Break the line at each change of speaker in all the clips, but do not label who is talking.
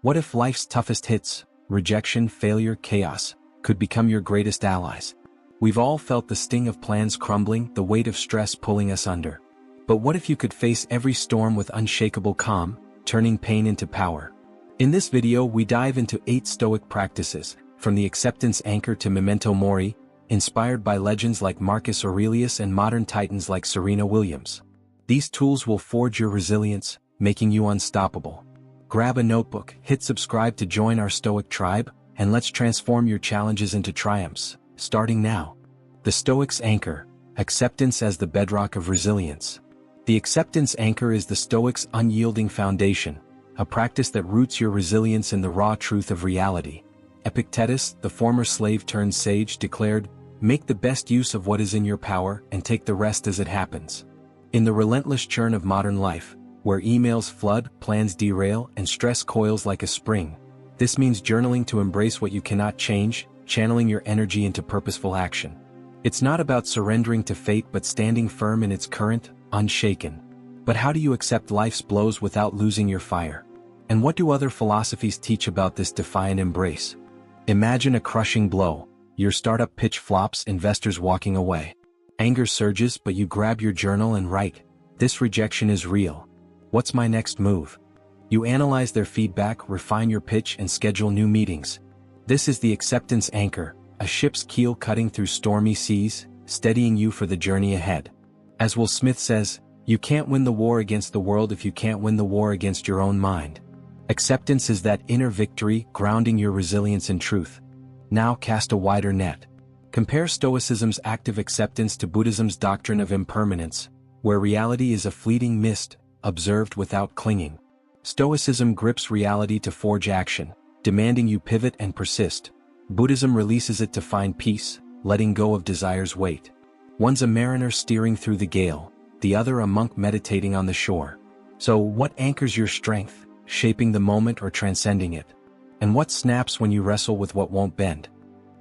What if life's toughest hits, rejection, failure, chaos, could become your greatest allies? We've all felt the sting of plans crumbling, the weight of stress pulling us under. But what if you could face every storm with unshakable calm, turning pain into power? In this video we dive into 8 Stoic practices, from the acceptance anchor to memento mori, inspired by legends like Marcus Aurelius and modern titans like Serena Williams. These tools will forge your resilience, making you unstoppable. Grab a notebook, hit subscribe to join our Stoic tribe, and let's transform your challenges into triumphs, starting now. The Stoics' anchor, acceptance as the bedrock of resilience. The acceptance anchor is the Stoics' unyielding foundation, a practice that roots your resilience in the raw truth of reality. Epictetus, the former slave-turned-sage, declared, "Make the best use of what is in your power and take the rest as it happens." In the relentless churn of modern life, where emails flood, plans derail, and stress coils like a spring, this means journaling to embrace what you cannot change, channeling your energy into purposeful action. It's not about surrendering to fate but standing firm in its current, unshaken. But how do you accept life's blows without losing your fire? And what do other philosophies teach about this defiant embrace? Imagine a crushing blow. Your startup pitch flops, investors walking away. Anger surges, but you grab your journal and write, "This rejection is real. What's my next move?" You analyze their feedback, refine your pitch, and schedule new meetings. This is the acceptance anchor, a ship's keel cutting through stormy seas, steadying you for the journey ahead. As Will Smith says, "You can't win the war against the world if you can't win the war against your own mind." Acceptance is that inner victory, grounding your resilience in truth. Now cast a wider net. Compare Stoicism's active acceptance to Buddhism's doctrine of impermanence, where reality is a fleeting mist, observed without clinging. Stoicism grips reality to forge action, demanding you pivot and persist. Buddhism releases it to find peace, letting go of desire's weight. One's a mariner steering through the gale, the other a monk meditating on the shore. So what anchors your strength, shaping the moment or transcending it? And what snaps when you wrestle with what won't bend?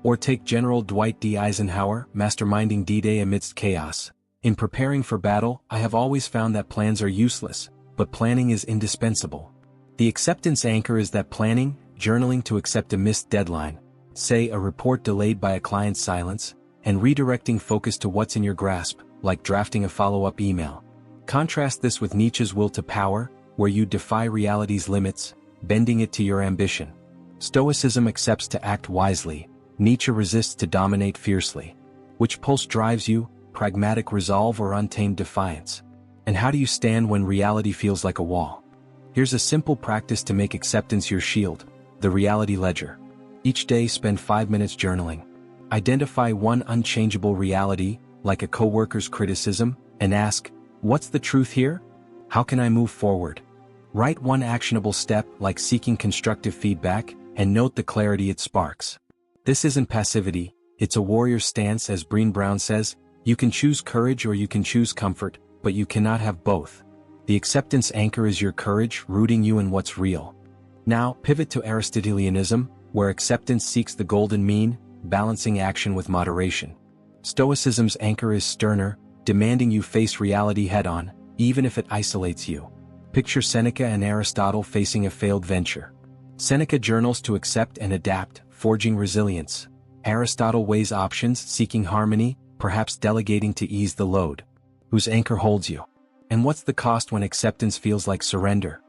Or take General Dwight D. Eisenhower, masterminding D-Day amidst chaos. "In preparing for battle, I have always found that plans are useless, but planning is indispensable." The acceptance anchor is that planning, journaling to accept a missed deadline, say a report delayed by a client's silence, and redirecting focus to what's in your grasp, like drafting a follow-up email. Contrast this with Nietzsche's will to power, where you defy reality's limits, bending it to your ambition. Stoicism accepts to act wisely, Nietzsche resists to dominate fiercely. Which pulse drives you, pragmatic resolve or untamed defiance? And how do you stand when reality feels like a wall? Here's a simple practice to make acceptance your shield, the reality ledger. Each day spend 5 minutes journaling. Identify one unchangeable reality, like a coworker's criticism, and ask, "What's the truth here? How can I move forward?" Write one actionable step, like seeking constructive feedback, and note the clarity it sparks. This isn't passivity, it's a warrior stance. As Brené Brown says, "You can choose courage or you can choose comfort, but you cannot have both." The acceptance anchor is your courage, rooting you in what's real. Now, pivot to Aristotelianism, where acceptance seeks the golden mean, balancing action with moderation. Stoicism's anchor is sterner, demanding you face reality head-on, even if it isolates you. Picture Seneca and Aristotle facing a failed venture. Seneca journals to accept and adapt, forging resilience. Aristotle weighs options, seeking harmony, perhaps delegating to ease the load. Whose anchor holds you? And what's the cost when acceptance feels like surrender?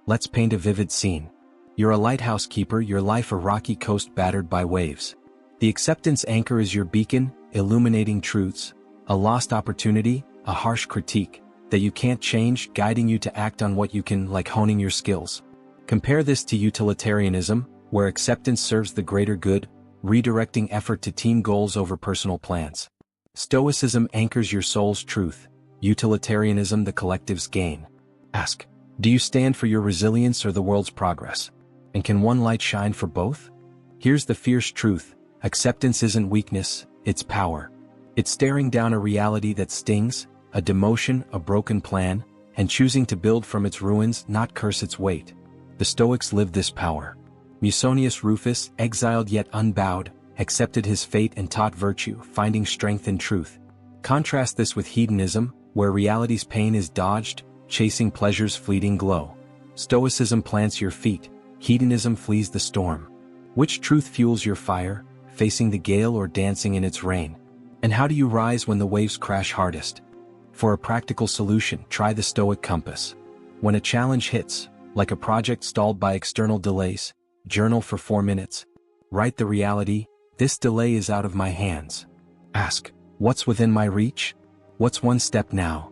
Let's paint a vivid scene. You're a lighthouse keeper, your life a rocky coast battered by waves. The acceptance anchor is your beacon, illuminating truths, a lost opportunity, a harsh critique, that you can't change, guiding you to act on what you can, like honing your skills. Compare this to utilitarianism, where acceptance serves the greater good, redirecting effort to team goals over personal plans. Stoicism anchors your soul's truth, utilitarianism the collective's gain. Ask, do you stand for your resilience or the world's progress? And can one light shine for both? Here's the fierce truth, acceptance isn't weakness, it's power. It's staring down a reality that stings, a demotion, a broken plan, and choosing to build from its ruins, not curse its weight. The Stoics lived this power. Musonius Rufus, exiled yet unbowed, accepted his fate and taught virtue, finding strength in truth. Contrast this with hedonism, where reality's pain is dodged, chasing pleasure's fleeting glow. Stoicism plants your feet, Hedonism flees the storm. Which truth fuels your fire, facing the gale or dancing in its rain? And how do you rise when the waves crash hardest? For a practical solution, try the Stoic compass. When a challenge hits, like a project stalled by external delays, journal for 4 minutes. Write the reality: this delay is out of my hands. Ask, what's within my reach? What's one step now?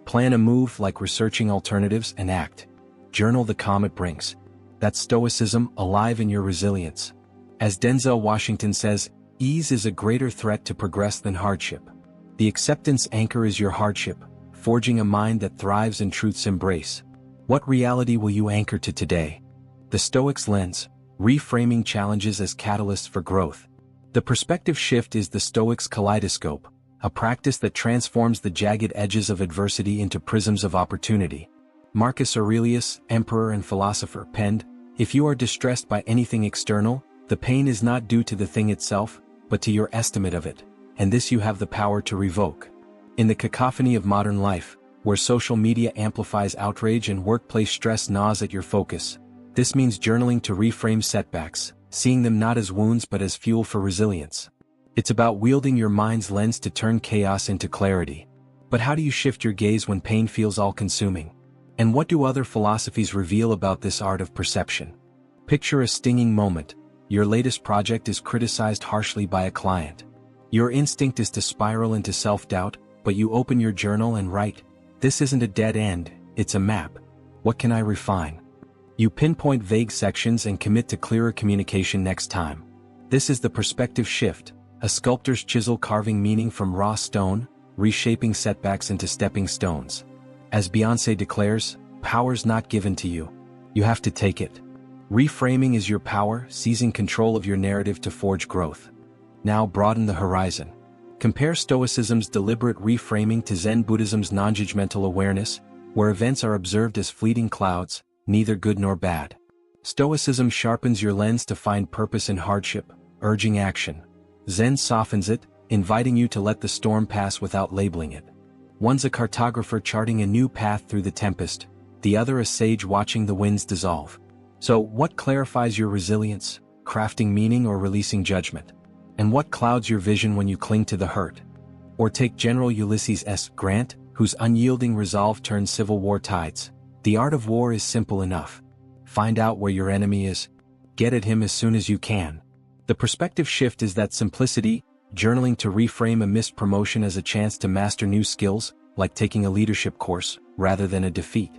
Plan a move like researching alternatives, and act. Journal the calm it brings. That's Stoicism, alive in your resilience. As Denzel Washington says, ease is a greater threat to progress than hardship. The acceptance anchor is your hardship, forging a mind that thrives in truth's embrace. What reality will you anchor to today? The Stoics' lens, reframing challenges as catalysts for growth. The perspective shift is the Stoics' kaleidoscope, a practice that transforms the jagged edges of adversity into prisms of opportunity. Marcus Aurelius, emperor and philosopher, penned, "If you are distressed by anything external, the pain is not due to the thing itself, but to your estimate of it, and this you have the power to revoke." In the cacophony of modern life, where social media amplifies outrage and workplace stress gnaws at your focus, this means journaling to reframe setbacks, seeing them not as wounds but as fuel for resilience. It's about wielding your mind's lens to turn chaos into clarity. But how do you shift your gaze when pain feels all-consuming? And what do other philosophies reveal about this art of perception? Picture a stinging moment. Your latest project is criticized harshly by a client. Your instinct is to spiral into self-doubt, but you open your journal and write, "This isn't a dead end, it's a map. What can I refine?" You pinpoint vague sections and commit to clearer communication next time. This is the perspective shift, a sculptor's chisel carving meaning from raw stone, reshaping setbacks into stepping stones. As Beyoncé declares, power's not given to you. You have to take it. Reframing is your power, seizing control of your narrative to forge growth. Now broaden the horizon. Compare Stoicism's deliberate reframing to Zen Buddhism's non-judgmental awareness, where events are observed as fleeting clouds, neither good nor bad. Stoicism sharpens your lens to find purpose in hardship, urging action. Zen softens it, inviting you to let the storm pass without labeling it. One's a cartographer charting a new path through the tempest, the other a sage watching the winds dissolve. So, what clarifies your resilience, crafting meaning or releasing judgment? And what clouds your vision when you cling to the hurt? Or take General Ulysses S. Grant, whose unyielding resolve turned Civil War tides. The art of war is simple enough. Find out where your enemy is. Get at him as soon as you can. The perspective shift is that simplicity, journaling to reframe a missed promotion as a chance to master new skills, like taking a leadership course, rather than a defeat.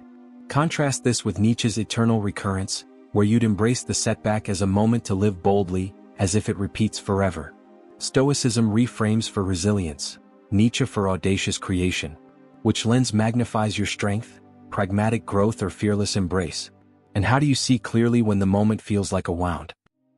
Contrast this with Nietzsche's eternal recurrence, where you'd embrace the setback as a moment to live boldly, as if it repeats forever. Stoicism reframes for resilience, Nietzsche for audacious creation. Which lens magnifies your strength, pragmatic growth or fearless embrace? And how do you see clearly when the moment feels like a wound?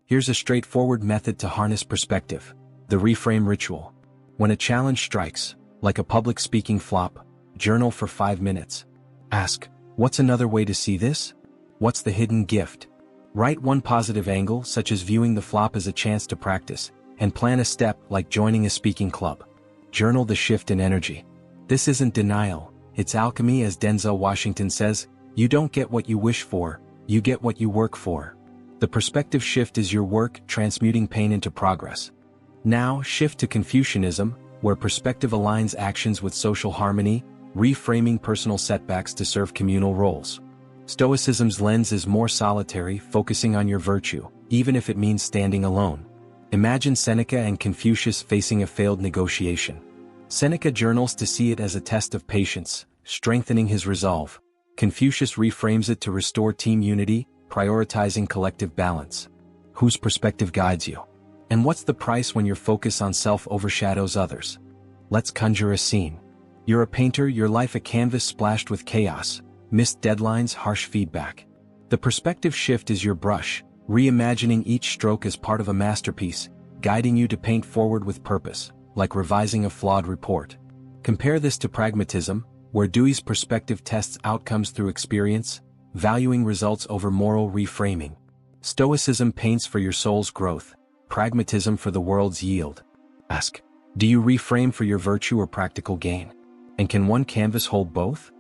Here's a straightforward method to harness perspective. The reframe ritual. When a challenge strikes, like a public speaking flop, journal for 5 minutes. Ask, what's another way to see this? What's the hidden gift? Write one positive angle, such as viewing the flop as a chance to practice, and plan a step like joining a speaking club. Journal the shift in energy. This isn't denial, it's alchemy. As Denzel Washington says, you don't get what you wish for, you get what you work for. The perspective shift is your work, transmuting pain into progress. Now, shift to Confucianism, where perspective aligns actions with social harmony, reframing personal setbacks to serve communal roles. Stoicism's lens is more solitary, focusing on your virtue, even if it means standing alone. Imagine Seneca and Confucius facing a failed negotiation. Seneca journals to see it as a test of patience, strengthening his resolve. Confucius reframes it to restore team unity, prioritizing collective balance. Whose perspective guides you? And what's the price when your focus on self overshadows others? Let's conjure a scene. You're a painter, your life a canvas splashed with chaos, missed deadlines, harsh feedback. The perspective shift is your brush, reimagining each stroke as part of a masterpiece, guiding you to paint forward with purpose, like revising a flawed report. Compare this to pragmatism, where Dewey's perspective tests outcomes through experience, valuing results over moral reframing. Stoicism paints for your soul's growth, pragmatism for the world's yield. Ask, do you reframe for your virtue or practical gain? And can one canvas hold both?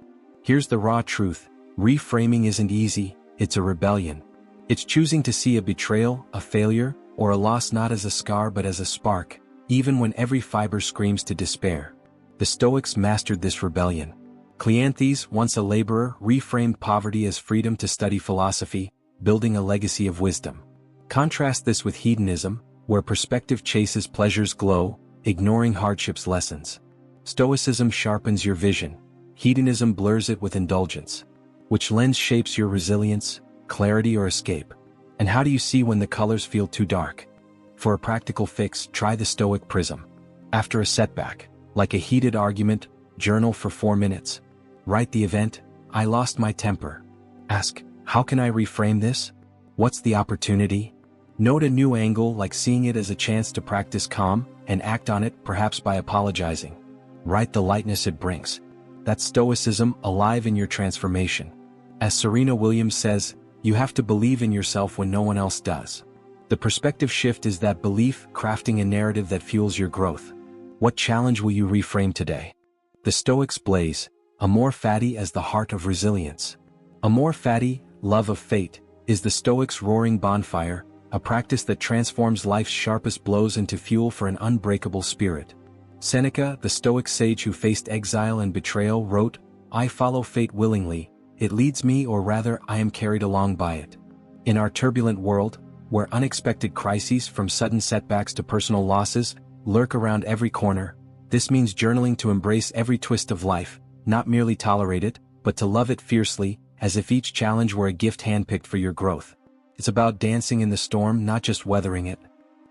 Here's the raw truth, reframing isn't easy, it's a rebellion. It's choosing to see a betrayal, a failure, or a loss not as a scar but as a spark, even when every fiber screams to despair. The Stoics mastered this rebellion. Cleanthes, once a laborer, reframed poverty as freedom to study philosophy, building a legacy of wisdom. Contrast this with hedonism, where perspective chases pleasure's glow, ignoring hardship's lessons. Stoicism sharpens your vision. Hedonism blurs it with indulgence. Which lens shapes your resilience, clarity or escape? And how do you see when the colors feel too dark? For a practical fix, try the Stoic prism. After a setback, like a heated argument, journal for 4 minutes. Write the event, I lost my temper. Ask, how can I reframe this? What's the opportunity? Note a new angle, like seeing it as a chance to practice calm, and act on it, perhaps by apologizing. Write the lightness it brings. That's Stoicism, alive in your transformation. As Serena Williams says, you have to believe in yourself when no one else does. The perspective shift is that belief, crafting a narrative that fuels your growth. What challenge will you reframe today? The Stoics blaze, amor fati as the heart of resilience. Amor fati, love of fate, is the Stoics' roaring bonfire, a practice that transforms life's sharpest blows into fuel for an unbreakable spirit. Seneca, the Stoic sage who faced exile and betrayal, wrote, I follow fate willingly, it leads me, or rather I am carried along by it. In our turbulent world, where unexpected crises, from sudden setbacks to personal losses, lurk around every corner, this means journaling to embrace every twist of life, not merely tolerate it, but to love it fiercely, as if each challenge were a gift handpicked for your growth. It's about dancing in the storm, not just weathering it.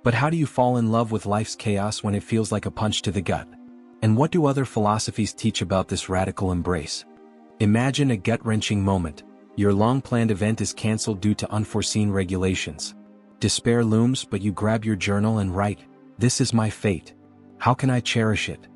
But how do you fall in love with life's chaos when it feels like a punch to the gut? And what do other philosophies teach about this radical embrace? Imagine a gut-wrenching moment. Your long-planned event is cancelled due to unforeseen regulations. Despair looms, but you grab your journal and write, this is my fate. How can I cherish it?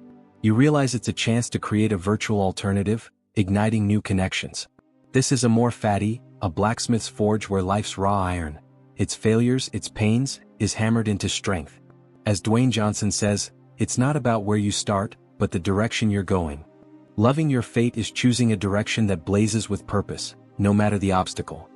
You realize it's a chance to create a virtual alternative, igniting new connections. This is amor fati, a blacksmith's forge where life's raw iron, its failures, its pains, is hammered into strength. As Dwayne Johnson says, it's not about where you start, but the direction you're going. Loving your fate is choosing a direction that blazes with purpose, no matter the obstacle.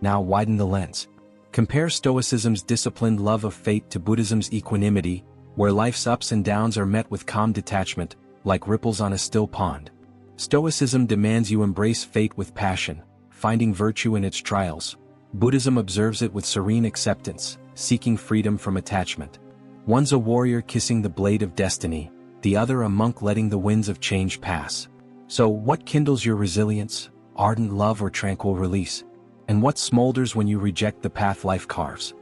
Now widen the lens. Compare Stoicism's disciplined love of fate to Buddhism's equanimity, where life's ups and downs are met with calm detachment, like ripples on a still pond. Stoicism demands you embrace fate with passion, finding virtue in its trials. Buddhism observes it with serene acceptance, seeking freedom from attachment. One's a warrior kissing the blade of destiny, the other a monk letting the winds of change pass. So, what kindles your resilience, ardent love or tranquil release? And what smolders when you reject the path life carves?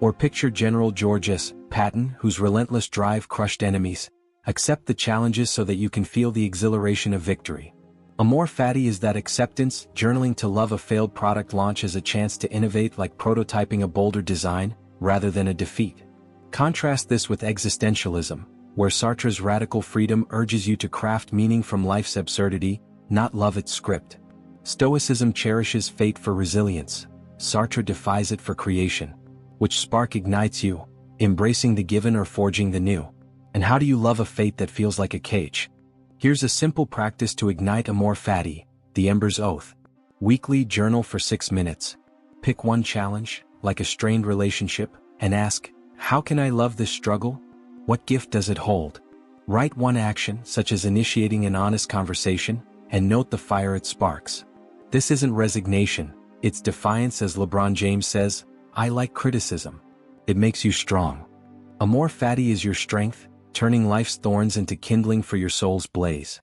Or picture General George S. Patton, whose relentless drive crushed enemies. Accept the challenges so that you can feel the exhilaration of victory. Amor fati is that acceptance, journaling to love a failed product launch as a chance to innovate, like prototyping a bolder design, rather than a defeat. Contrast this with existentialism, where Sartre's radical freedom urges you to craft meaning from life's absurdity, not love its script. Stoicism cherishes fate for resilience. Sartre defies it for creation. Which spark ignites you, embracing the given or forging the new? And how do you love a fate that feels like a cage? Here's a simple practice to ignite amor fati, the Ember's Oath. Weekly journal for 6 minutes. Pick one challenge, like a strained relationship, and ask, how can I love this struggle? What gift does it hold? Write one action, such as initiating an honest conversation, and note the fire it sparks. This isn't resignation, it's defiance. As LeBron James says, I like criticism. It makes you strong. Amor fati is your strength, turning life's thorns into kindling for your soul's blaze.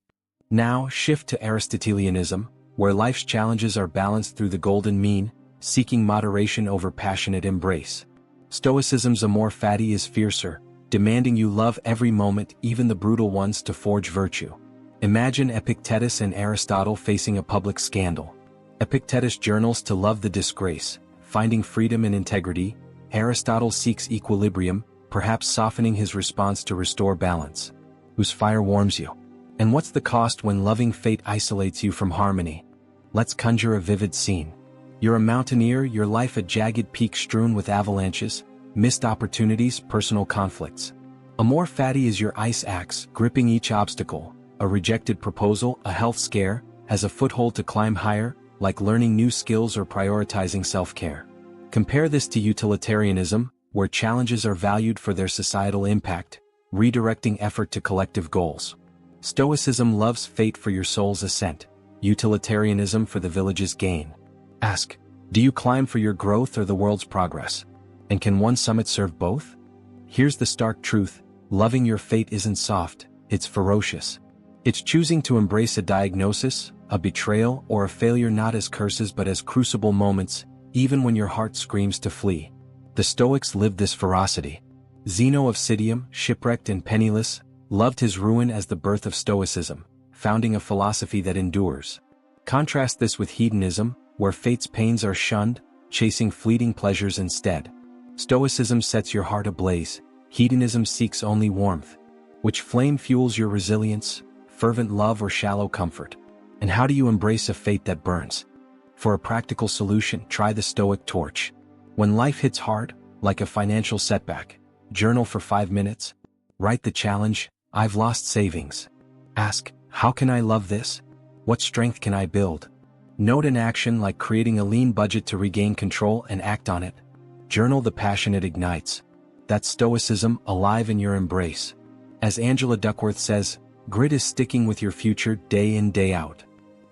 Now shift to Aristotelianism, where life's challenges are balanced through the golden mean, seeking moderation over passionate embrace. Stoicism's amor fati is fiercer, demanding you love every moment, even the brutal ones, to forge virtue. Imagine Epictetus and Aristotle facing a public scandal. Epictetus journals to love the disgrace, finding freedom in integrity. Aristotle seeks equilibrium, perhaps softening his response to restore balance. Whose fire warms you? And what's the cost when loving fate isolates you from harmony? Let's conjure a vivid scene. You're a mountaineer, your life a jagged peak strewn with avalanches, missed opportunities, personal conflicts. Amor fati is your ice axe, gripping each obstacle, a rejected proposal, a health scare, as a foothold to climb higher, like learning new skills or prioritizing self-care. Compare this to utilitarianism, where challenges are valued for their societal impact, redirecting effort to collective goals. Stoicism loves fate for your soul's ascent, utilitarianism for the village's gain. Ask, do you climb for your growth or the world's progress? And can one summit serve both? Here's the stark truth: loving your fate isn't soft, it's ferocious. It's choosing to embrace a diagnosis, a betrayal, or a failure not as curses but as crucible moments, even when your heart screams to flee. The Stoics lived this ferocity. Zeno of Citium, shipwrecked and penniless, loved his ruin as the birth of Stoicism, founding a philosophy that endures. Contrast this with hedonism, where fate's pains are shunned, chasing fleeting pleasures instead. Stoicism sets your heart ablaze, hedonism seeks only warmth. Which flame fuels your resilience, fervent love or shallow comfort? And how do you embrace a fate that burns? For a practical solution, try the Stoic torch. When life hits hard, like a financial setback, journal for 5 minutes. Write the challenge, I've lost savings. Ask, how can I love this? What strength can I build? Note an action like creating a lean budget to regain control and act on it. Journal the passion it ignites. That's Stoicism alive in your embrace. As Angela Duckworth says, grit is sticking with your future day in, day out.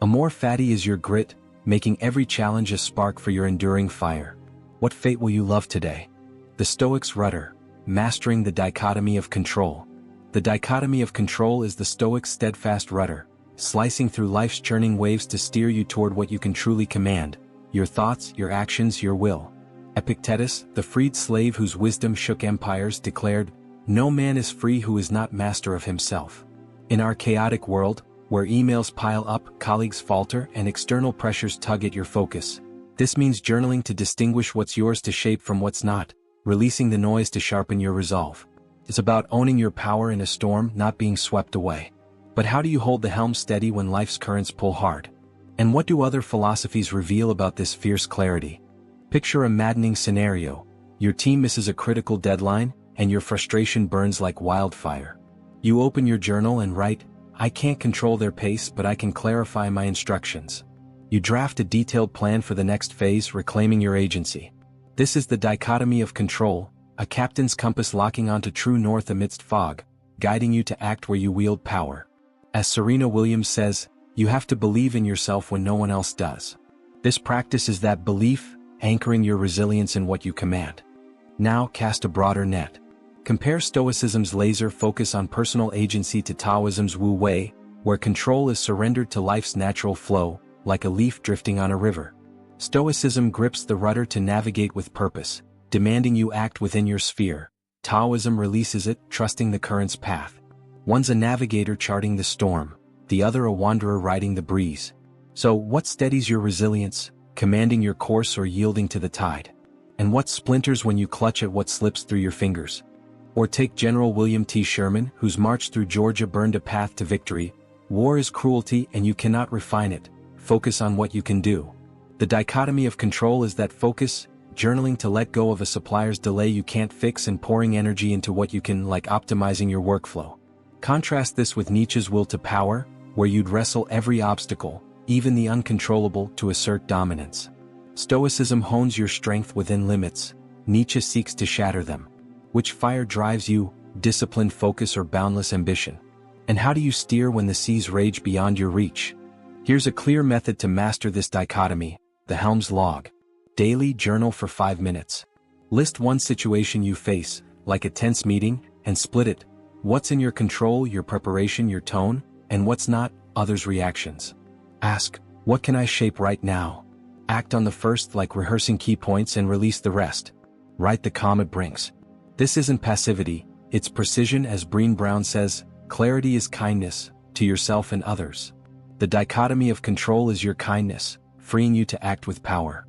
Amor fati is your grit, making every challenge a spark for your enduring fire. What fate will you love today? The Stoics' rudder, mastering the dichotomy of control. The dichotomy of control is the Stoics' steadfast rudder, slicing through life's churning waves to steer you toward what you can truly command: your thoughts, your actions, your will. Epictetus, the freed slave whose wisdom shook empires, declared, "No man is free who is not master of himself." In our chaotic world, where emails pile up, colleagues falter, and external pressures tug at your focus, this means journaling to distinguish what's yours to shape from what's not, releasing the noise to sharpen your resolve. It's about owning your power in a storm, not being swept away. But how do you hold the helm steady when life's currents pull hard? And what do other philosophies reveal about this fierce clarity? Picture a maddening scenario. Your team misses a critical deadline, and your frustration burns like wildfire. You open your journal and write, I can't control their pace, but I can clarify my instructions. You draft a detailed plan for the next phase, reclaiming your agency. This is the dichotomy of control, a captain's compass locking onto true north amidst fog, guiding you to act where you wield power. As Serena Williams says, you have to believe in yourself when no one else does. This practice is that belief, anchoring your resilience in what you command. Now cast a broader net. Compare Stoicism's laser focus on personal agency to Taoism's Wu Wei, where control is surrendered to life's natural flow, like a leaf drifting on a river. Stoicism grips the rudder to navigate with purpose, demanding you act within your sphere. Taoism releases it, trusting the current's path. One's a navigator charting the storm, the other a wanderer riding the breeze. So, what steadies your resilience, commanding your course or yielding to the tide? And what splinters when you clutch at what slips through your fingers? Or take General William T. Sherman, whose march through Georgia burned a path to victory. War is cruelty and you cannot refine it. Focus on what you can do. The dichotomy of control is that focus, journaling to let go of a supplier's delay you can't fix and pouring energy into what you can, like optimizing your workflow. Contrast this with Nietzsche's will to power, where you'd wrestle every obstacle, even the uncontrollable, to assert dominance. Stoicism hones your strength within limits. Nietzsche seeks to shatter them. Which fire drives you, disciplined focus or boundless ambition? And how do you steer when the seas rage beyond your reach? Here's a clear method to master this dichotomy: the helm's log. Daily journal for 5 minutes. List one situation you face, like a tense meeting, and split it. What's in your control, your preparation, your tone, and what's not, others' reactions. Ask, what can I shape right now? Act on the first, like rehearsing key points, and release the rest. Write the calm it brings. This isn't passivity, it's precision. As Brené Brown says, clarity is kindness, to yourself and others. The dichotomy of control is your kindness, freeing you to act with power.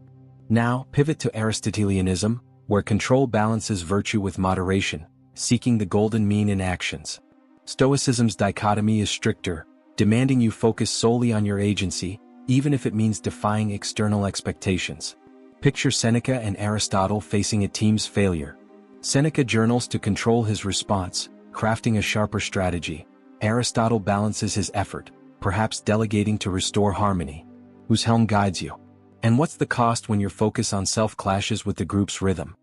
Now, pivot to Aristotelianism, where control balances virtue with moderation, seeking the golden mean in actions. Stoicism's dichotomy is stricter, demanding you focus solely on your agency, even if it means defying external expectations. Picture Seneca and Aristotle facing a team's failure. Seneca journals to control his response, crafting a sharper strategy. Aristotle balances his effort, perhaps delegating to restore harmony. Whose helm guides you? And what's the cost when your focus on self clashes with the group's rhythm?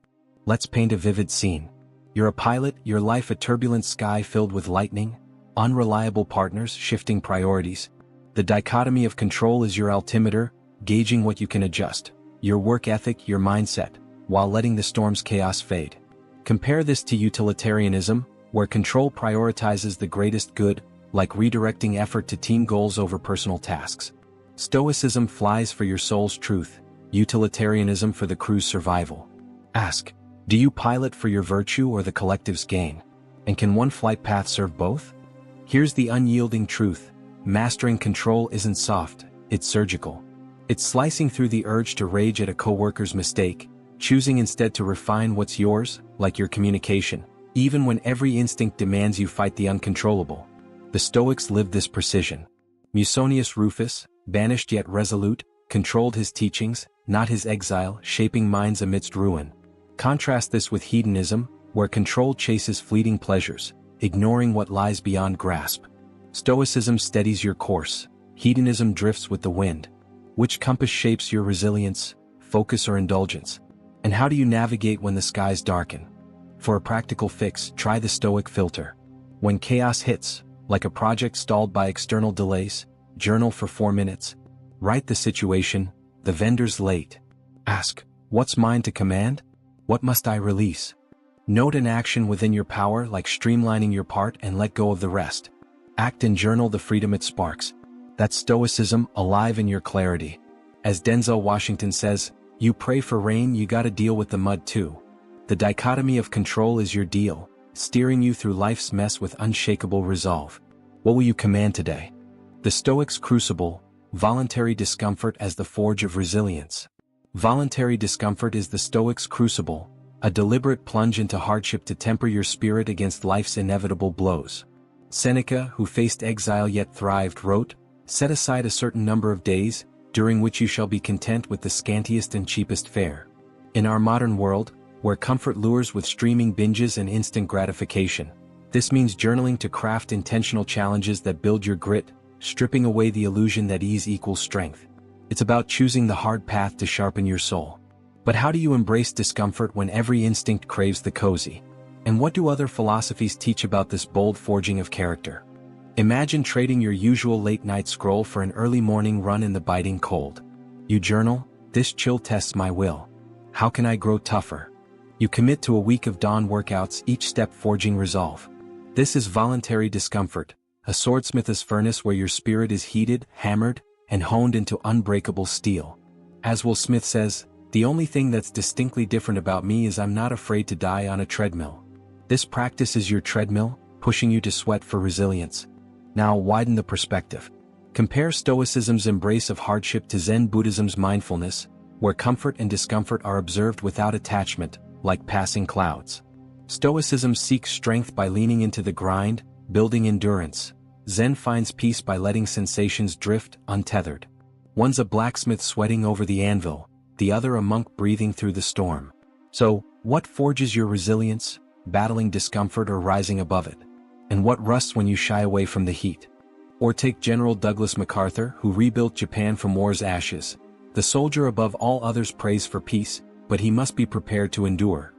Let's paint a vivid scene. You're a pilot, your life a turbulent sky filled with lightning, unreliable partners, shifting priorities. The dichotomy of control is your altimeter, gauging what you can adjust, your work ethic, your mindset, while letting the storm's chaos fade. Compare this to utilitarianism, where control prioritizes the greatest good, like redirecting effort to team goals over personal tasks. Stoicism flies for your soul's truth, utilitarianism for the crew's survival. Ask, do you pilot for your virtue or the collective's gain? And can one flight path serve both? Here's the unyielding truth. Mastering control isn't soft, it's surgical. It's slicing through the urge to rage at a coworker's mistake, choosing instead to refine what's yours, like your communication, even when every instinct demands you fight the uncontrollable. The Stoics lived this precision. Musonius Rufus, banished yet resolute, controlled his teachings, not his exile, shaping minds amidst ruin. Contrast this with hedonism, where control chases fleeting pleasures, ignoring what lies beyond grasp. Stoicism steadies your course, hedonism drifts with the wind. Which compass shapes your resilience, focus or indulgence? And how do you navigate when the skies darken? For a practical fix, try the Stoic filter. When chaos hits, like a project stalled by external delays, journal for 4 minutes. Write the situation, the vendor's late. Ask, what's mine to command? What must I release? Note an action within your power, like streamlining your part and let go of the rest. Act and journal the freedom it sparks. That's Stoicism, alive in your clarity. As Denzel Washington says, you pray for rain, you gotta deal with the mud too. The dichotomy of control is your deal, steering you through life's mess with unshakable resolve. What will you command today? The Stoics' crucible, voluntary discomfort as the forge of resilience. Voluntary discomfort is the Stoics' crucible, a deliberate plunge into hardship to temper your spirit against life's inevitable blows. Seneca, who faced exile yet thrived, wrote, "Set aside a certain number of days, during which you shall be content with the scantiest and cheapest fare." In our modern world, where comfort lures with streaming binges and instant gratification, this means journaling to craft intentional challenges that build your grit, stripping away the illusion that ease equals strength. It's about choosing the hard path to sharpen your soul. But how do you embrace discomfort when every instinct craves the cozy? And what do other philosophies teach about this bold forging of character? Imagine trading your usual late-night scroll for an early morning run in the biting cold. You journal, "This chill tests my will. How can I grow tougher?" You commit to a week of dawn workouts, each step forging resolve. This is voluntary discomfort, a swordsmith's furnace where your spirit is heated, hammered, and honed into unbreakable steel. As Will Smith says, "The only thing that's distinctly different about me is I'm not afraid to die on a treadmill." This practice is your treadmill, pushing you to sweat for resilience. Now widen the perspective. Compare Stoicism's embrace of hardship to Zen Buddhism's mindfulness, where comfort and discomfort are observed without attachment, like passing clouds. Stoicism seeks strength by leaning into the grind, building endurance. Zen finds peace by letting sensations drift, untethered. One's a blacksmith sweating over the anvil, the other a monk breathing through the storm. So, what forges your resilience, battling discomfort or rising above it? And what rusts when you shy away from the heat? Or take General Douglas MacArthur, who rebuilt Japan from war's ashes. The soldier above all others prays for peace, but he must be prepared to endure.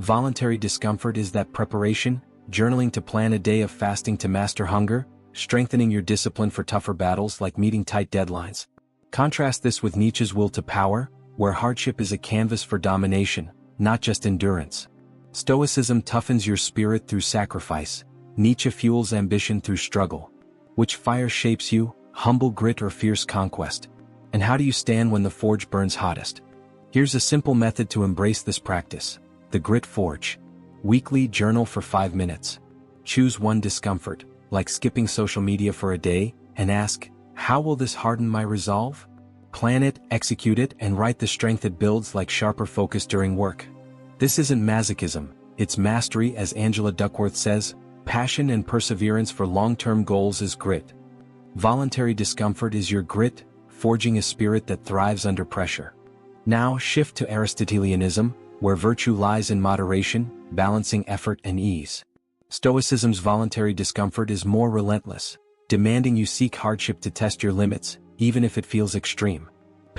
Voluntary discomfort is that preparation, journaling to plan a day of fasting to master hunger, strengthening your discipline for tougher battles like meeting tight deadlines. Contrast this with Nietzsche's will to power, where hardship is a canvas for domination, not just endurance. Stoicism toughens your spirit through sacrifice. Nietzsche fuels ambition through struggle. Which fire shapes you, humble grit or fierce conquest? And how do you stand when the forge burns hottest? Here's a simple method to embrace this practice: the Grit Forge. Weekly journal for 5 minutes. Choose one discomfort, like skipping social media for a day, and ask, how will this harden my resolve? Plan it, execute it, and write the strength it builds, like sharper focus during work. This isn't masochism, it's mastery. As Angela Duckworth says, passion and perseverance for long-term goals is grit. Voluntary discomfort is your grit, forging a spirit that thrives under pressure. Now shift to Aristotelianism, where virtue lies in moderation, balancing effort and ease. Stoicism's voluntary discomfort is more relentless, demanding you seek hardship to test your limits, even if it feels extreme.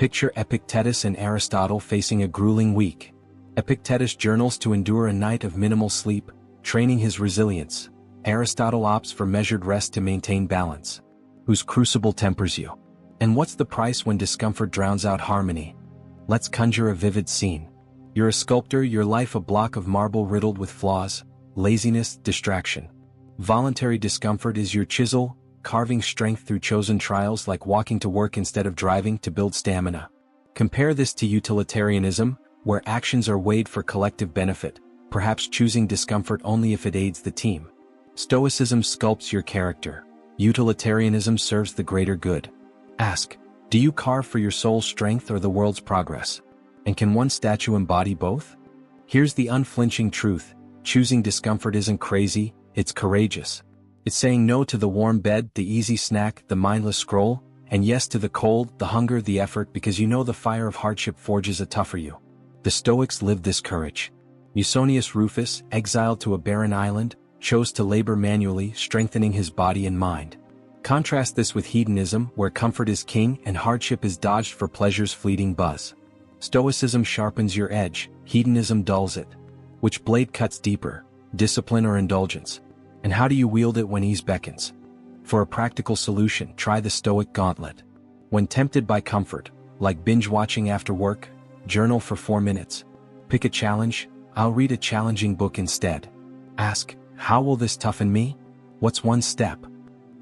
Picture Epictetus and Aristotle facing a grueling week. Epictetus journals to endure a night of minimal sleep, training his resilience. Aristotle opts for measured rest to maintain balance. Whose crucible tempers you? And what's the price when discomfort drowns out harmony? Let's conjure a vivid scene. You're a sculptor, your life a block of marble riddled with flaws, laziness, distraction. Voluntary discomfort is your chisel, carving strength through chosen trials like walking to work instead of driving to build stamina. Compare this to utilitarianism, where actions are weighed for collective benefit, perhaps choosing discomfort only if it aids the team. Stoicism sculpts your character. Utilitarianism serves the greater good. Ask, do you carve for your soul's strength or the world's progress? And can one statue embody both? Here's the unflinching truth: choosing discomfort isn't crazy, it's courageous. It's saying no to the warm bed, the easy snack, the mindless scroll, and yes to the cold, the hunger, the effort, because you know the fire of hardship forges a tougher you. The Stoics lived this courage. Musonius Rufus, exiled to a barren island, chose to labor manually, strengthening his body and mind. Contrast this with hedonism, where comfort is king and hardship is dodged for pleasure's fleeting buzz. Stoicism sharpens your edge, hedonism dulls it. Which blade cuts deeper, discipline or indulgence? And how do you wield it when ease beckons? For a practical solution, try the Stoic gauntlet. When tempted by comfort, like binge-watching after work, journal for 4 minutes. Pick a challenge, I'll read a challenging book instead. Ask, how will this toughen me? What's one step?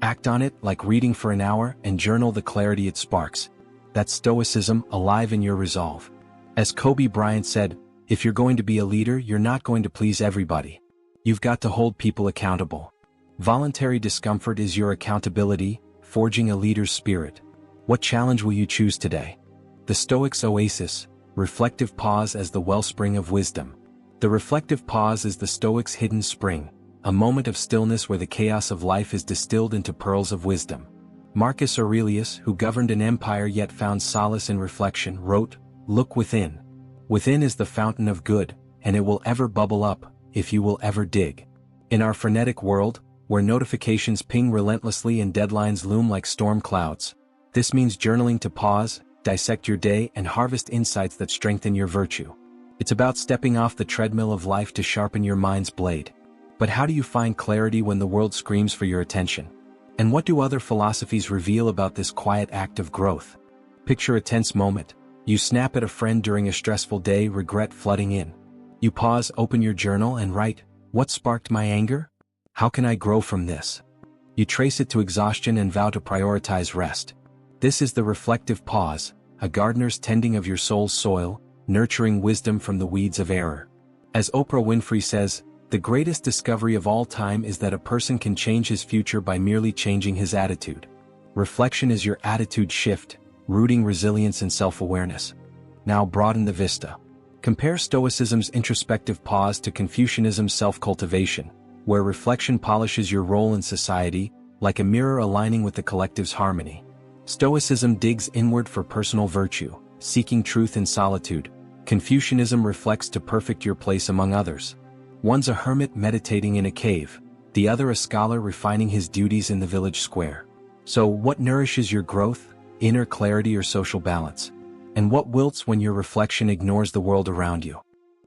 Act on it, like reading for an hour, and journal the clarity it sparks. That's Stoicism, alive in your resolve. As Kobe Bryant said, if you're going to be a leader, you're not going to please everybody. You've got to hold people accountable. Voluntary discomfort is your accountability, forging a leader's spirit. What challenge will you choose today? The Stoics' oasis, reflective pause as the wellspring of wisdom. The reflective pause is the Stoics' hidden spring, a moment of stillness where the chaos of life is distilled into pearls of wisdom. Marcus Aurelius, who governed an empire yet found solace in reflection, wrote, "Look within. Within is the fountain of good, and it will ever bubble up, if you will ever dig." In our frenetic world, where notifications ping relentlessly and deadlines loom like storm clouds, this means journaling to pause, dissect your day, and harvest insights that strengthen your virtue. It's about stepping off the treadmill of life to sharpen your mind's blade. But how do you find clarity when the world screams for your attention? And what do other philosophies reveal about this quiet act of growth? Picture a tense moment. You snap at a friend during a stressful day, regret flooding in. You pause, open your journal, and write, what sparked my anger? How can I grow from this? You trace it to exhaustion and vow to prioritize rest. This is the reflective pause, a gardener's tending of your soul's soil, nurturing wisdom from the weeds of error. As Oprah Winfrey says, the greatest discovery of all time is that a person can change his future by merely changing his attitude. Reflection is your attitude shift, rooting resilience and self-awareness. Now broaden the vista. Compare Stoicism's introspective pause to Confucianism's self-cultivation, where reflection polishes your role in society, like a mirror aligning with the collective's harmony. Stoicism digs inward for personal virtue, seeking truth in solitude. Confucianism reflects to perfect your place among others. One's a hermit meditating in a cave, the other a scholar refining his duties in the village square. So what nourishes your growth, inner clarity or social balance? And what wilts when your reflection ignores the world around you?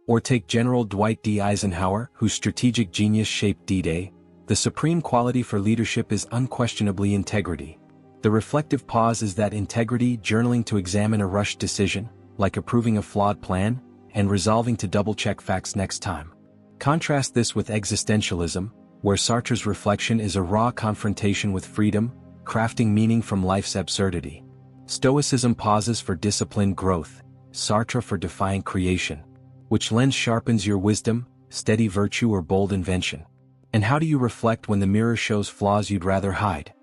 Or take General Dwight D. Eisenhower, whose strategic genius shaped D-Day. The supreme quality for leadership is unquestionably integrity. The reflective pause is that integrity, journaling to examine a rushed decision, like approving a flawed plan, and resolving to double-check facts next time. Contrast this with existentialism, where Sartre's reflection is a raw confrontation with freedom, crafting meaning from life's absurdity. Stoicism pauses for disciplined growth, Sartre for defiant creation. Which lens sharpens your wisdom, steady virtue or bold invention? And how do you reflect when the mirror shows flaws you'd rather hide?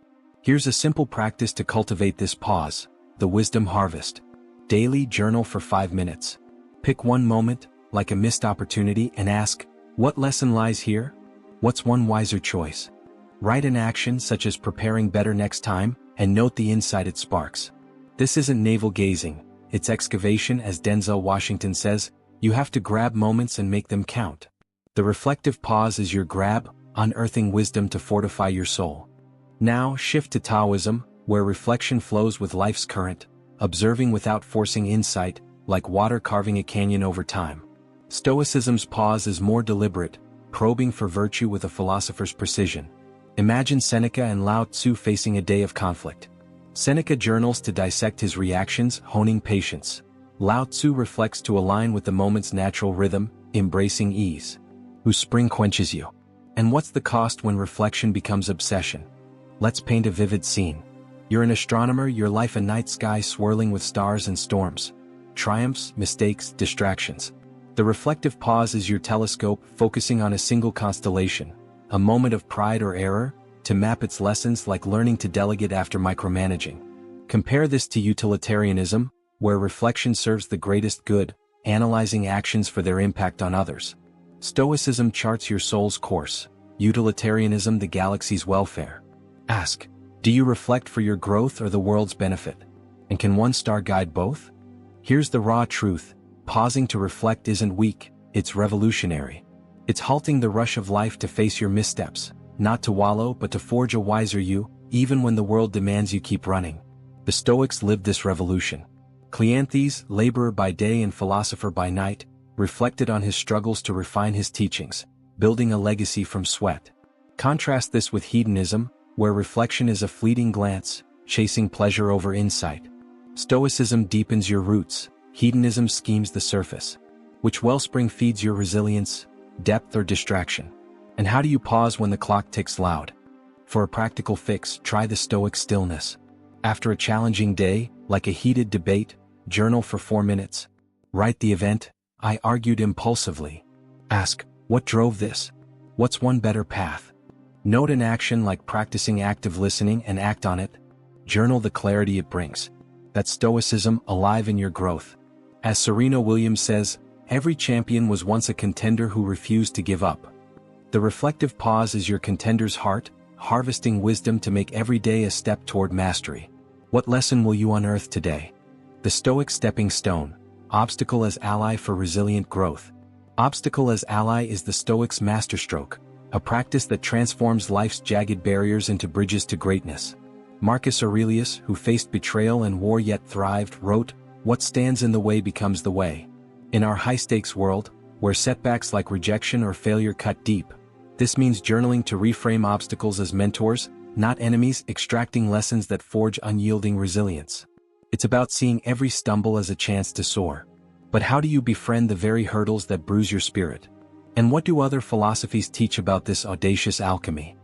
Here's a simple practice to cultivate this pause, the wisdom harvest. Daily journal for 5 minutes. Pick one moment, like a missed opportunity, and ask, what lesson lies here? What's one wiser choice? Write an action such as preparing better next time, and note the insight it sparks. This isn't navel-gazing, it's excavation. As Denzel Washington says, you have to grab moments and make them count. The reflective pause is your grab, unearthing wisdom to fortify your soul. Now shift to Taoism, where reflection flows with life's current. observing without forcing insight, like water carving a canyon over time. Stoicism's pause is more deliberate, probing for virtue with a philosopher's precision. Imagine Seneca and Lao Tzu facing a day of conflict. Seneca journals to dissect his reactions, honing patience. Lao Tzu reflects to align with the moment's natural rhythm, embracing ease. Whose spring quenches you? And what's the cost when reflection becomes obsession? Let's paint a vivid scene. You're an astronomer, your life a night sky swirling with stars and storms. Triumphs, mistakes, distractions. The reflective pause is your telescope, focusing on a single constellation, a moment of pride or error, to map its lessons, like learning to delegate after micromanaging. Compare this to utilitarianism, where reflection serves the greatest good, analyzing actions for their impact on others. Stoicism charts your soul's course, utilitarianism the galaxy's welfare. Ask, do you reflect for your growth or the world's benefit? And can one star guide both? Here's the raw truth: pausing to reflect isn't weak, it's revolutionary. It's halting the rush of life to face your missteps, not to wallow but to forge a wiser you, even when the world demands you keep running. The Stoics lived this revolution. Cleanthes, laborer by day and philosopher by night, reflected on his struggles to refine his teachings, building a legacy from sweat. Contrast this with hedonism, where reflection is a fleeting glance, chasing pleasure over insight. Stoicism deepens your roots, hedonism schemes the surface. Which wellspring feeds your resilience, depth or distraction? And how do you pause when the clock ticks loud? For a practical fix, try the Stoic stillness. After a challenging day, like a heated debate, journal for 4 minutes. Write the event: I argued impulsively. Ask, what drove this? What's one better path? Note an action like practicing active listening and act on it. Journal the clarity it brings. That's Stoicism, alive in your growth. As Serena Williams says, every champion was once a contender who refused to give up. The reflective pause is your contender's heart, harvesting wisdom to make every day a step toward mastery. What lesson will you unearth today? The Stoic stepping stone: obstacle as ally for resilient growth. Obstacle as ally is the Stoic's masterstroke, a practice that transforms life's jagged barriers into bridges to greatness. Marcus Aurelius, who faced betrayal and war yet thrived, wrote, "What stands in the way becomes the way." In our high-stakes world, where setbacks like rejection or failure cut deep, this means journaling to reframe obstacles as mentors, not enemies, extracting lessons that forge unyielding resilience. It's about seeing every stumble as a chance to soar. But how do you befriend the very hurdles that bruise your spirit? And what do other philosophies teach about this audacious alchemy?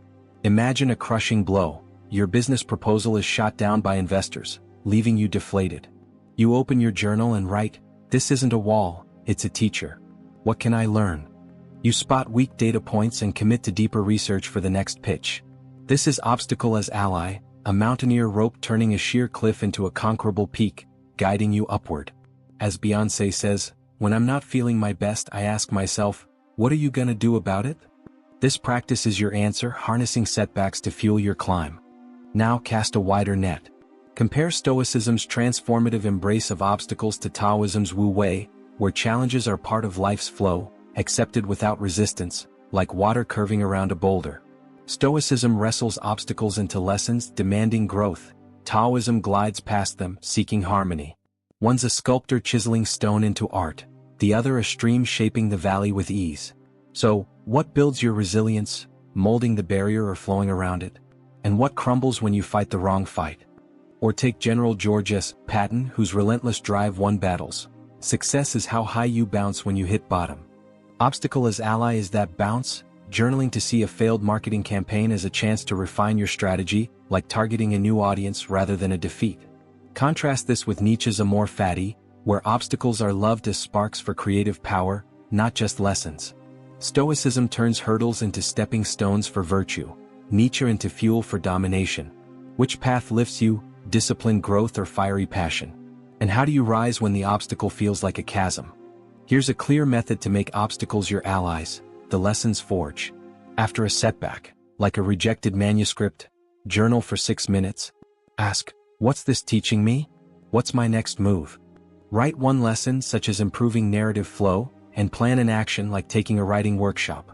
Imagine a crushing blow. Your business proposal is shot down by investors, leaving you deflated. You open your journal and write, "This isn't a wall, it's a teacher. What can I learn?" You spot weak data points and commit to deeper research for the next pitch. This is obstacle as ally, a mountaineer rope turning a sheer cliff into a conquerable peak, guiding you upward. As Beyoncé says, "When I'm not feeling my best, I ask myself, what are you gonna do about it?" This practice is your answer, harnessing setbacks to fuel your climb. Now cast a wider net. Compare Stoicism's transformative embrace of obstacles to Taoism's Wu Wei, where challenges are part of life's flow, accepted without resistance, like water curving around a boulder. Stoicism wrestles obstacles into lessons, demanding growth. Taoism glides past them, seeking harmony. One's a sculptor chiseling stone into art, the other a stream shaping the valley with ease. So, what builds your resilience, molding the barrier or flowing around it? And what crumbles when you fight the wrong fight? Or take General George S. Patton, whose relentless drive won battles. Success is how high you bounce when you hit bottom. Obstacle as ally is that bounce, journaling to see a failed marketing campaign as a chance to refine your strategy, like targeting a new audience rather than a defeat. Contrast this with Nietzsche's Amor Fati, where obstacles are loved as sparks for creative power, not just lessons. Stoicism turns hurdles into stepping stones for virtue, Nietzsche into fuel for domination. Which path lifts you, disciplined growth or fiery passion? And how do you rise when the obstacle feels like a chasm? Here's a clear method to make obstacles your allies: the lessons forge. After a setback, like a rejected manuscript, journal for 6 minutes. Ask, what's this teaching me? What's my next move? Write one lesson, such as improving narrative flow, and plan an action like taking a writing workshop.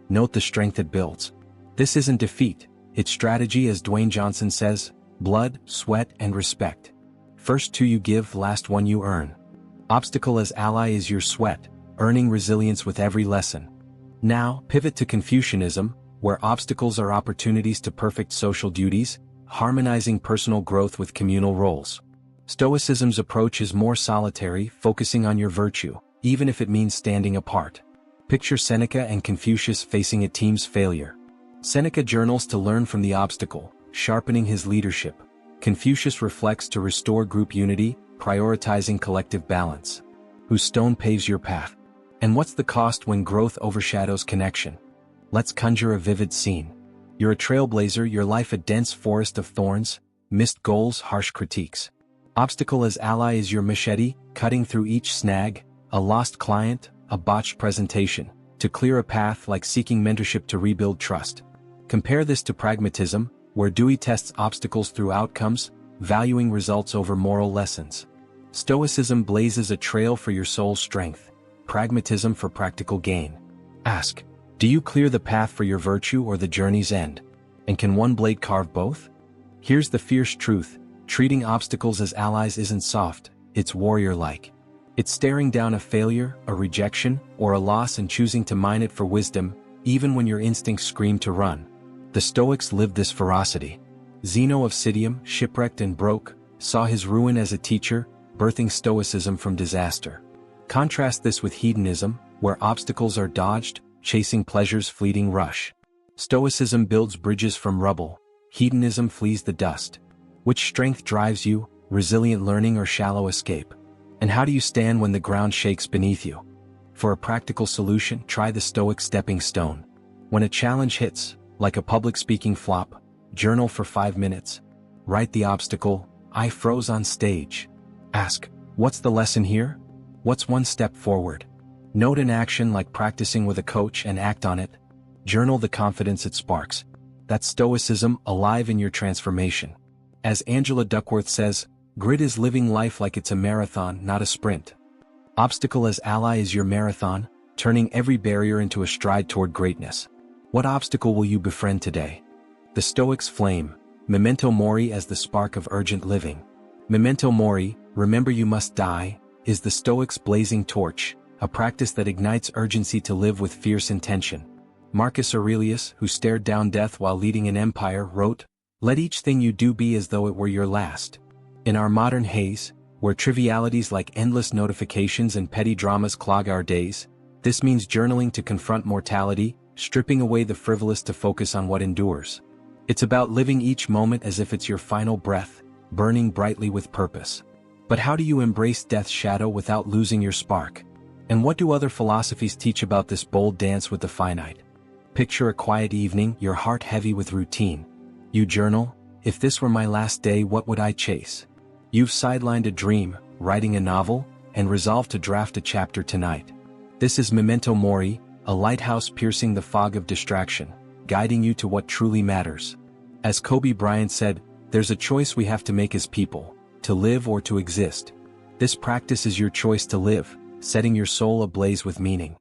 Note the strength it builds. This isn't defeat, it's strategy, as Dwayne Johnson says: blood, sweat, and respect. First two you give, last one you earn. Obstacle as ally is your sweat, earning resilience with every lesson. Now, pivot to Confucianism, where obstacles are opportunities to perfect social duties, harmonizing personal growth with communal roles. Stoicism's approach is more solitary, focusing on your virtue, even if it means standing apart. Picture Seneca and Confucius facing a team's failure. Seneca journals to learn from the obstacle, sharpening his leadership. Confucius reflects to restore group unity, prioritizing collective balance. Whose stone paves your path? And what's the cost when growth overshadows connection? Let's conjure a vivid scene. You're a trailblazer, your life a dense forest of thorns, missed goals, harsh critiques. Obstacle as ally is your machete, cutting through each snag, a lost client, a botched presentation, to clear a path like seeking mentorship to rebuild trust. Compare this to pragmatism, where Dewey tests obstacles through outcomes, valuing results over moral lessons. Stoicism blazes a trail for your soul's strength, pragmatism for practical gain. Ask, do you clear the path for your virtue or the journey's end? And can one blade carve both? Here's the fierce truth, treating obstacles as allies isn't soft, it's warrior-like. It's staring down a failure, a rejection, or a loss and choosing to mine it for wisdom, even when your instincts scream to run. The Stoics lived this ferocity. Zeno of Citium, shipwrecked and broke, saw his ruin as a teacher, birthing Stoicism from disaster. Contrast this with hedonism, where obstacles are dodged, chasing pleasure's fleeting rush. Stoicism builds bridges from rubble, hedonism flees the dust. Which strength drives you, resilient learning or shallow escape? And how do you stand when the ground shakes beneath you? For a practical solution, try the Stoic stepping stone. When a challenge hits, like a public speaking flop, journal for 5 minutes. Write the obstacle, I froze on stage. Ask, what's the lesson here? What's one step forward? Note an action like practicing with a coach and act on it. Journal the confidence it sparks. That's Stoicism, alive in your transformation. As Angela Duckworth says, grit is living life like it's a marathon, not a sprint. Obstacle as ally is your marathon, turning every barrier into a stride toward greatness. What obstacle will you befriend today? The Stoics' flame, memento mori as the spark of urgent living. Memento mori, remember you must die, is the Stoics' blazing torch, a practice that ignites urgency to live with fierce intention. Marcus Aurelius, who stared down death while leading an empire, wrote, "Let each thing you do be as though it were your last." In our modern haze, where trivialities like endless notifications and petty dramas clog our days, this means journaling to confront mortality, stripping away the frivolous to focus on what endures. It's about living each moment as if it's your final breath, burning brightly with purpose. But how do you embrace death's shadow without losing your spark? And what do other philosophies teach about this bold dance with the finite? Picture a quiet evening, your heart heavy with routine. You journal, if this were my last day, what would I chase? You've sidelined a dream, writing a novel, and resolved to draft a chapter tonight. This is memento mori, a lighthouse piercing the fog of distraction, guiding you to what truly matters. As Kobe Bryant said, there's a choice we have to make as people, to live or to exist. This practice is your choice to live, setting your soul ablaze with meaning.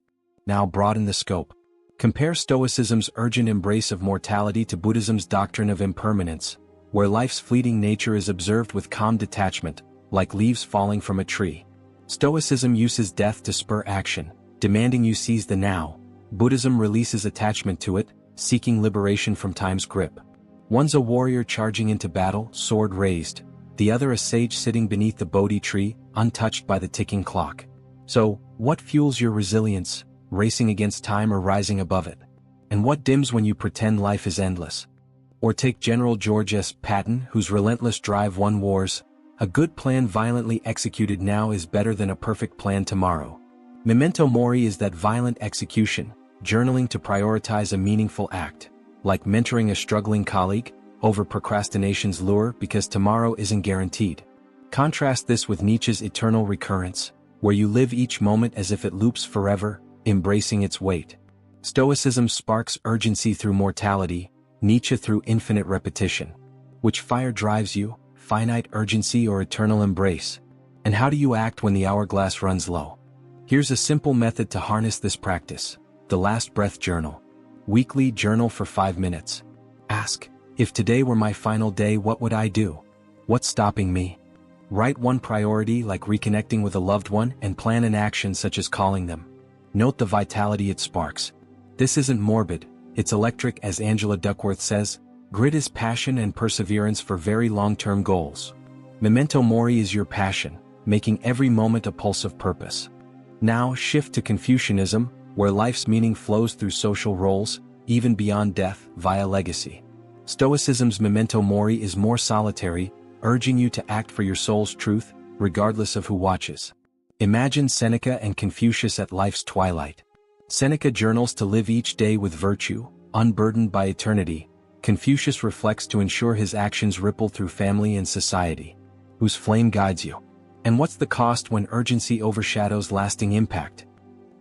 Now broaden the scope. Compare Stoicism's urgent embrace of mortality to Buddhism's doctrine of impermanence, where life's fleeting nature is observed with calm detachment, like leaves falling from a tree. Stoicism uses death to spur action, demanding you seize the now. Buddhism releases attachment to it, seeking liberation from time's grip. One's a warrior charging into battle, sword raised, the other a sage sitting beneath the Bodhi tree, untouched by the ticking clock. So, what fuels your resilience, racing against time or rising above it? And what dims when you pretend life is endless? Or take General George S. Patton, whose relentless drive won wars. A good plan violently executed now is better than a perfect plan tomorrow. Memento mori is that violent execution, journaling to prioritize a meaningful act, like mentoring a struggling colleague, over procrastination's lure because tomorrow isn't guaranteed. Contrast this with Nietzsche's eternal recurrence, where you live each moment as if it loops forever, embracing its weight. Stoicism sparks urgency through mortality, Nietzsche through infinite repetition. Which fire drives you, finite urgency or eternal embrace? And how do you act when the hourglass runs low? Here's a simple method to harness this practice: the Last Breath Journal. Weekly journal for 5 minutes. Ask, if today were my final day, what would I do? What's stopping me? Write one priority like reconnecting with a loved one and plan an action such as calling them. Note the vitality it sparks. This isn't morbid, it's electric, as Angela Duckworth says. Grit is passion and perseverance for very long-term goals. Memento mori is your passion, making every moment a pulse of purpose. Now shift to Confucianism, where life's meaning flows through social roles, even beyond death, via legacy. Stoicism's memento mori is more solitary, urging you to act for your soul's truth, regardless of who watches. Imagine Seneca and Confucius at life's twilight. Seneca journals to live each day with virtue, unburdened by eternity. Confucius reflects to ensure his actions ripple through family and society. Whose flame guides you? And what's the cost when urgency overshadows lasting impact?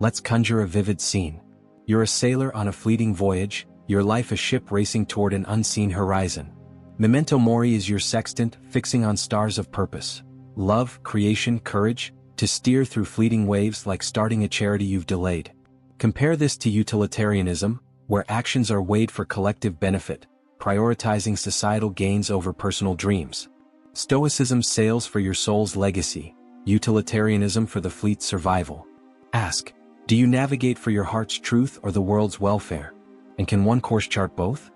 Let's conjure a vivid scene. You're a sailor on a fleeting voyage, your life a ship racing toward an unseen horizon. Memento mori is your sextant, fixing on stars of purpose. Love, creation, courage, to steer through fleeting waves like starting a charity you've delayed. Compare this to utilitarianism, where actions are weighed for collective benefit, prioritizing societal gains over personal dreams. Stoicism sails for your soul's legacy, utilitarianism for the fleet's survival. Ask, do you navigate for your heart's truth or the world's welfare? And can one course chart both?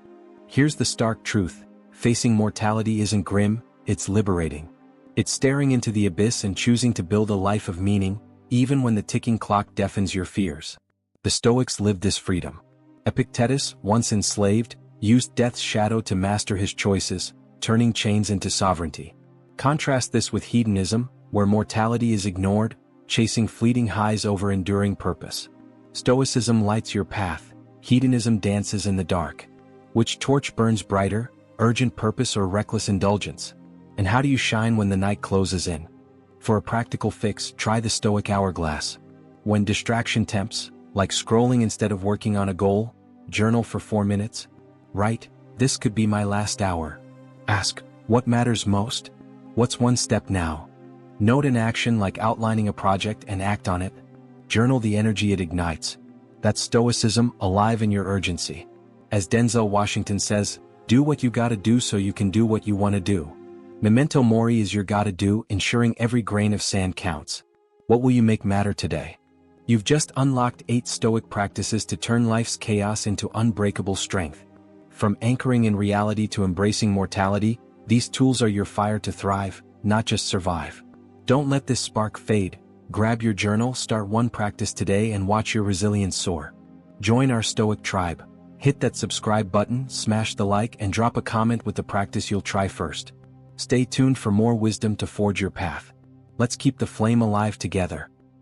Here's the stark truth. Facing mortality isn't grim, it's liberating. It's staring into the abyss and choosing to build a life of meaning, even when the ticking clock deafens your fears. The Stoics lived this freedom. Epictetus, once enslaved, used death's shadow to master his choices, turning chains into sovereignty. Contrast this with hedonism, where mortality is ignored, chasing fleeting highs over enduring purpose. Stoicism lights your path, hedonism dances in the dark. Which torch burns brighter, urgent purpose or reckless indulgence? And how do you shine when the night closes in? For a practical fix, try the Stoic hourglass. When distraction tempts, like scrolling instead of working on a goal, journal for 4 minutes. Write, this could be my last hour. Ask, what matters most? What's one step now? Note an action like outlining a project and act on it. Journal the energy it ignites. That's Stoicism, alive in your urgency. As Denzel Washington says, do what you gotta do so you can do what you wanna do. Memento mori is your gotta do, ensuring every grain of sand counts. What will you make matter today? You've just unlocked 8 Stoic practices to turn life's chaos into unbreakable strength. From anchoring in reality to embracing mortality, these tools are your fire to thrive, not just survive. Don't let this spark fade. Grab your journal, start one practice today and watch your resilience soar. Join our Stoic tribe. Hit that subscribe button, smash the like, and drop a comment with the practice you'll try first. Stay tuned for more wisdom to forge your path. Let's keep the flame alive together.